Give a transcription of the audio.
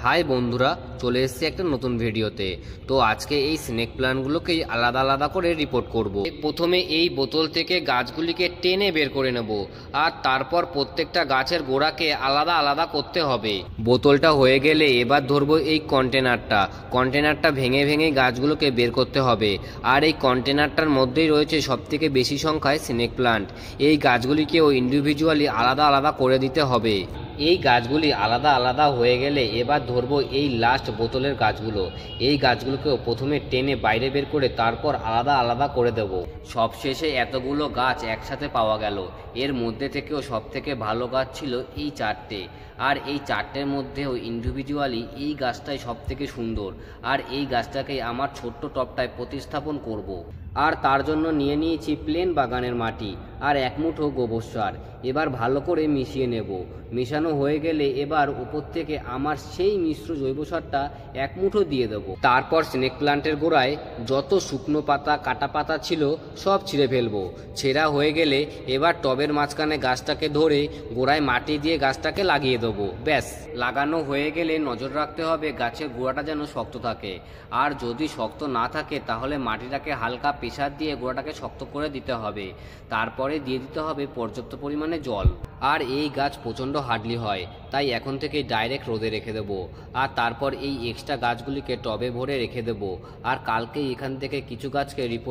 High বন্ধুরা, চলে এসেছি একটা নতুন ভিডিওতে। তো আজকে এই স্নেক প্ল্যান্টগুলোকেই আলাদা আলাদা করে রিপোর্ট করব। প্রথমে এই বোতল থেকে গাছগুলিকে টেনে বের করে নেব, আর তারপর প্রত্যেকটা গাছের গোড়াকে আলাদা আলাদা করতে হবে। বোতলটা হয়ে গেলে এবার ধরবো এই কন্টেনারটা ভেঙে ভেঙে গাছগুলোকে বের করতে হবে। আর এই কন্টেনারটার মধ্যেই রয়েছে সবথেকে বেশি সংখ্যায় স্নেক প্ল্যান্ট। এই গাছগুলিকেও ইন্ডিভিজুয়ালি আলাদা আলাদা করে দিতে হবে। এই গাছগুলি আলাদা আলাদা হয়ে গেলে এবার ধরবো এই লাস্ট বোতলের গাছগুলো। এই গাছগুলোকেও প্রথমে টেনে বাইরে বের করে তারপর আলাদা আলাদা করে দেব। সবশেষে এতগুলো গাছ একসাথে পাওয়া গেল। এর মধ্যে থেকেও সবথেকে ভালো গাছ ছিল এই চারটে। আর এই চারটের মধ্যেও ইন্ডিভিজুয়ালি এই গাছটাই সবথেকে সুন্দর। আর এই গাছটাকে আমার ছোট্ট টবটায় প্রতিস্থাপন করব। আর তার জন্য নিয়ে নিয়েছি প্লেন বাগানের মাটি আর এক মুঠো গোবর সার। এবার ভালো করে মিশিয়ে নেব। মেশানো হয়ে গেলে এবার উপর থেকে আমার সেই মিশ্র জৈব সারটা এক মুঠো দিয়ে দেবো। তারপর স্নেক প্ল্যান্টের গোড়ায় যত শুকনো পাতা কাটা পাতা ছিল সব ছিঁড়ে ফেলবো। ছেঁড়া হয়ে গেলে এবার টবের মাঝখানে গাছটাকে ধরে গোড়ায় মাটি দিয়ে গাছটাকে লাগিয়ে দেবো। ব্যাস, লাগানো হয়ে গেলে নজর রাখতে হবে গাছের গোড়াটা যেন শক্ত থাকে। আর যদি শক্ত না থাকে তাহলে মাটিটাকে হালকা প্রেসার দিয়ে গোড়াটাকে শক্ত করে দিতে হবে। তারপরে দিয়ে দিতে হবে পর্যাপ্ত পরিমাণে জল। আর এই গাছ প্রচণ্ড হার্ডলি হয়, তাই এখন থেকে ডাইরেক্ট রোদে রেখে দেবো। আর তারপর এই এক্সট্রা গাছগুলিকে টবে ভরে রেখে দেবো। আর কালকে এখান থেকে কিছু গাছকে রিপোর্ট